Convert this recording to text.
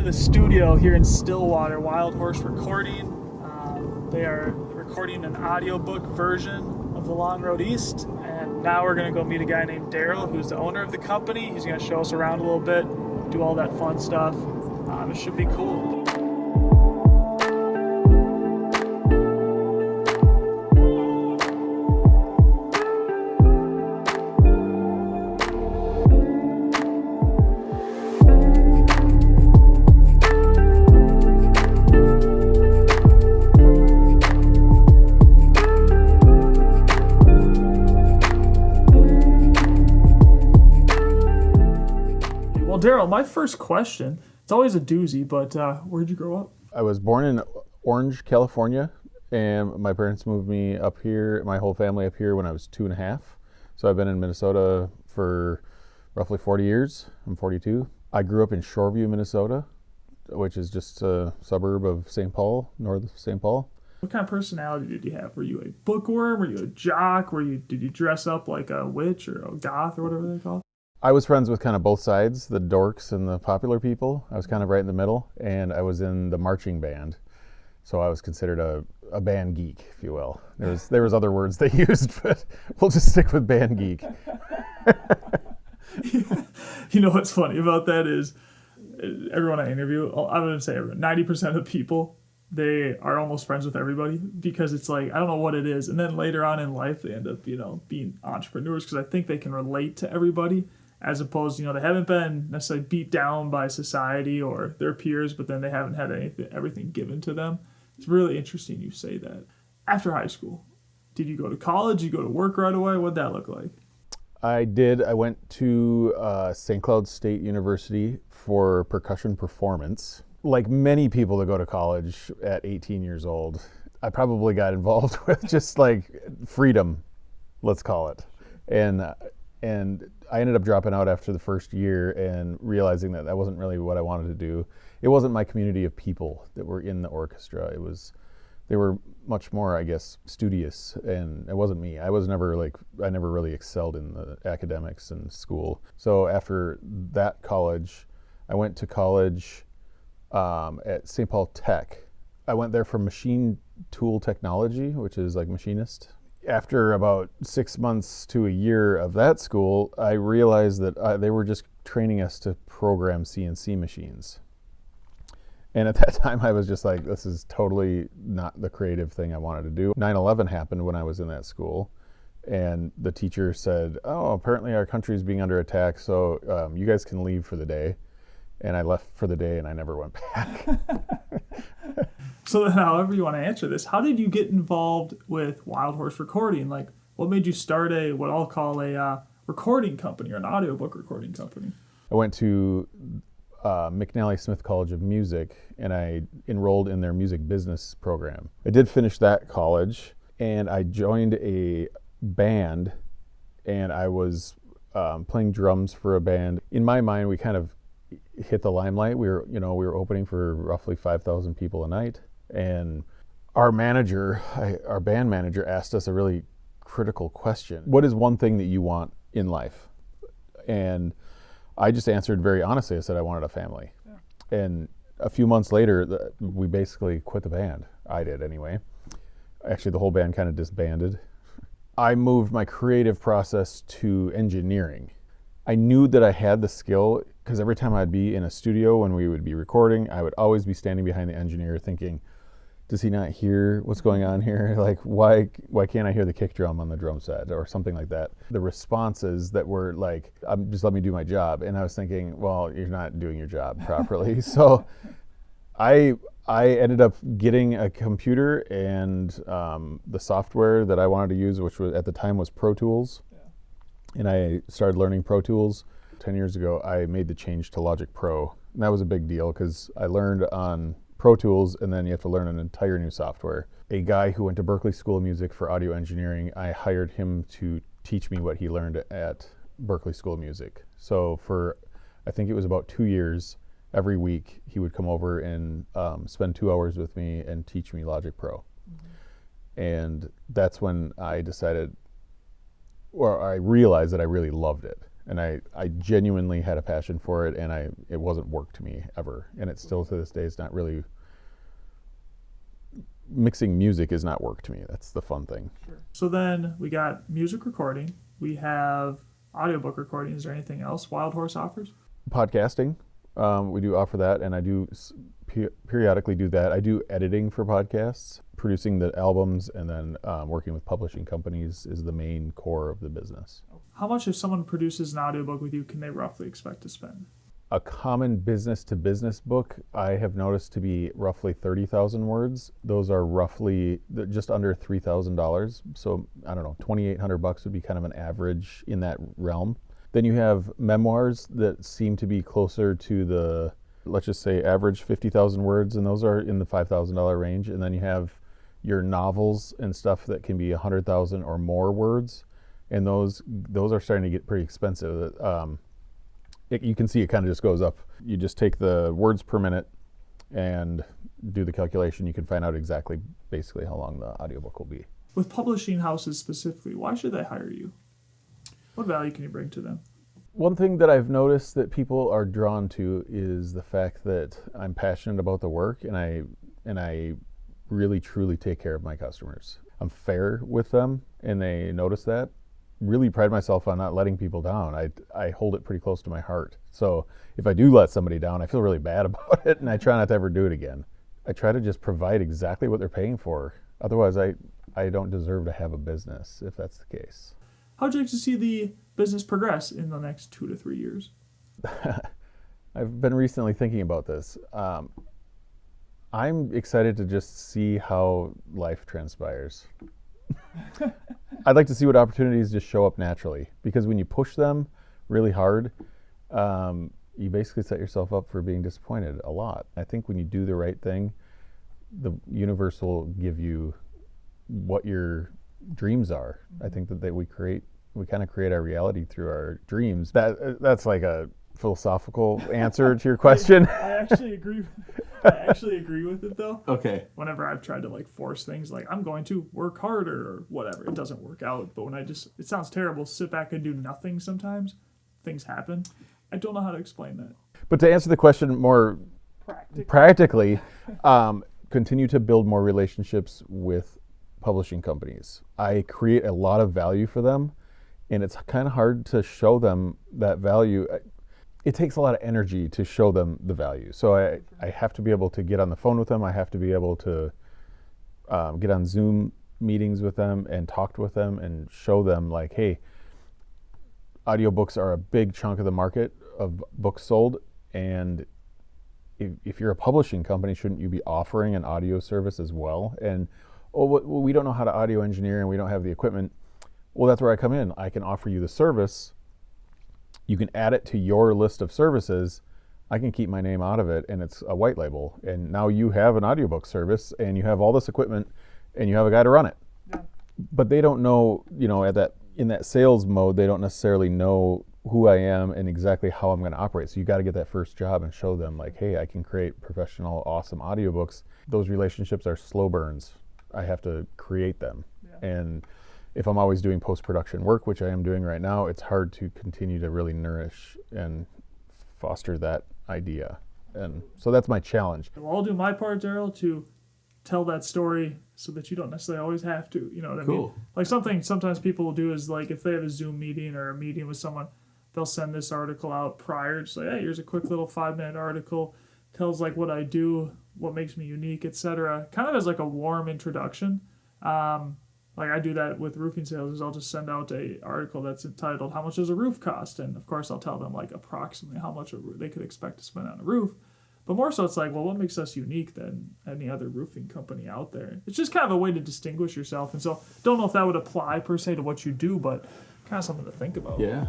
The studio here in Stillwater, Wild Horse Recording. They are recording an audiobook version of The Long Road East, and now we're going to go meet a guy named Daryl, who's the owner of the company. He's going to show us around a little bit, do all that fun stuff. It should be cool. Well, Daryl, my first question, it's always a doozy, but where'd you grow up? I was born in Orange, California, and my parents moved me up here, my whole family up here when I was 2.5. So I've been in Minnesota for roughly 40 years. I'm 42. I grew up in Shoreview, Minnesota, which is just a suburb of St. Paul, north of St. Paul. What kind of personality did you have? Were you a bookworm? Were you a jock? Did you dress up like a witch or a goth or whatever they call it? I was friends with kind of both sides, the dorks and the popular people. I was kind of right in the middle, and I was in the marching band. So I was considered a band geek, if you will. There was other words they used, but we'll just stick with band geek. You know what's funny about that is everyone I interview, I wouldn't say everyone, 90% of people, they are almost friends with everybody because it's like, I don't know what it is. And then later on in life, they end up, being entrepreneurs because I think they can relate to everybody. As opposed, they haven't been necessarily beat down by society or their peers, but then they haven't had everything given to them. It's really interesting you say that. After high school, did you go to college? Did you go to work right away? What'd that look like? I did. I went to St. Cloud State University for percussion performance. Like many people that go to college at 18 years old, I probably got involved with just like freedom, let's call it. And I ended up dropping out after the first year and realizing that wasn't really what I wanted to do. It wasn't my community of people that were in the orchestra. They were much more, I guess, studious, and it wasn't me. I never really excelled in the academics and school. So after that college, I went to college at St. Paul Tech. I went there for machine tool technology, which is like machinist. After about 6 months to a year of that school, I realized that they were just training us to program CNC machines. And at that time, I was just like, this is totally not the creative thing I wanted to do. 9/11 happened when I was in that school. And the teacher said, oh, apparently our country is being under attack, so you guys can leave for the day. And I left for the day and I never went back. So then, however you want to answer this, how did you get involved with Wild Horse Recording? Like, what made you start what I'll call a recording company or an audiobook recording company? I went to McNally Smith College of Music and I enrolled in their music business program. I did finish that college and I joined a band and I was playing drums for a band. In my mind, we kind of hit the limelight. We were opening for roughly 5,000 people a night. And our band manager asked us a really critical question. What is one thing that you want in life? And I just answered very honestly. I said I wanted a family. Yeah. And a few months later, we basically quit the band. I did anyway. Actually, the whole band kind of disbanded. I moved my creative process to engineering. I knew that I had the skill because every time I'd be in a studio when we would be recording, I would always be standing behind the engineer thinking, does he not hear what's going on here? Like, why can't I hear the kick drum on the drum set or something like that? The responses that were like, just let me do my job. And I was thinking, well, you're not doing your job properly. So I ended up getting a computer and the software that I wanted to use, which was at the time was Pro Tools. And I started learning Pro Tools. 10 years ago, I made the change to Logic Pro. And that was a big deal because I learned on Pro Tools and then you have to learn an entire new software. A guy who went to Berklee School of Music for audio engineering, I hired him to teach me what he learned at Berklee School of Music. So for, I think it was about 2 years, every week he would come over and spend 2 hours with me and teach me Logic Pro. Mm-hmm. And that's when I decided, or I realized that I really loved it. And I genuinely had a passion for it, and it wasn't work to me ever. And it's still to this day, it's not really, mixing music is not work to me. That's the fun thing. Sure. So then we got music recording. We have audiobook recording. Is there anything else Wild Horse offers? Podcasting. We do offer that, and I do periodically do that. I do editing for podcasts, producing the albums, and then working with publishing companies is the main core of the business. How much, if someone produces an audiobook with you, can they roughly expect to spend? A common business-to-business book I have noticed to be roughly 30,000 words. Those are roughly just under $3,000. So I don't know, $2,800 would be kind of an average in that realm. Then you have memoirs that seem to be closer to the, let's just say, average 50,000 words, and those are in the $5,000 range. And then you have your novels and stuff that can be 100,000 or more words, and those are starting to get pretty expensive. You can see it kind of just goes up. You just take the words per minute and do the calculation. You can find out exactly, basically, how long the audiobook will be. With publishing houses specifically, why should they hire you? What value can you bring to them? One thing that I've noticed that people are drawn to is the fact that I'm passionate about the work, and I really truly take care of my customers. I'm fair with them, and they notice that. Really pride myself on not letting people down. I hold it pretty close to my heart. So if I do let somebody down, I feel really bad about it, and I try not to ever do it again. I try to just provide exactly what they're paying for. Otherwise, I don't deserve to have a business if that's the case. How would you like to see the business progress in the next 2 to 3 years? I've been recently thinking about this. I'm excited to just see how life transpires. I'd like to see what opportunities just show up naturally, because when you push them really hard, you basically set yourself up for being disappointed a lot. I think when you do the right thing, the universe will give you what your dreams are. I think that we kind of create our reality through our dreams. That's like a philosophical answer to your question. I actually agree. I actually agree with it though. Okay. Whenever I've tried to like force things, like I'm going to work harder or whatever, it doesn't work out. But when it sounds terrible, sit back and do nothing sometimes, things happen. I don't know how to explain that. But to answer the question more practically, continue to build more relationships with publishing companies. I create a lot of value for them, and it's kind of hard to show them that value. It takes a lot of energy to show them the value. So I have to be able to get on the phone with them. I have to be able to get on Zoom meetings with them and talk with them and show them like, hey, audiobooks are a big chunk of the market of books sold. And if you're a publishing company, shouldn't you be offering an audio service as well? And we don't know how to audio engineer and we don't have the equipment. Well, that's where I come in. I can offer you the service. You can add it to your list of services. I can keep my name out of it, and it's a white label. And now you have an audiobook service, and you have all this equipment, and you have a guy to run it. Yeah. But they don't know, in that sales mode, they don't necessarily know who I am and exactly how I'm going to operate. So you got to get that first job and show them like, hey, I can create professional, awesome audiobooks. Those relationships are slow burns. I have to create them. Yeah. And if I'm always doing post-production work, which I am doing right now, it's hard to continue to really nourish and foster that idea. And so that's my challenge. Well, I'll do my part, Daryl, to tell that story so that you don't necessarily always have to. You know what I mean? Like sometimes people will do is like if they have a Zoom meeting or a meeting with someone, they'll send this article out prior. Just like, hey, here's a quick little 5-minute article. Tells like what I do, what makes me unique, etc. Kind of as like a warm introduction. Like I do that with roofing sales. Is I'll just send out a article that's entitled "How much does a roof cost?" And of course I'll tell them like approximately how much they could expect to spend on a roof. But more so it's like, well, what makes us unique than any other roofing company out there? It's just kind of a way to distinguish yourself. And so don't know if that would apply per se to what you do, but kind of something to think about. Yeah.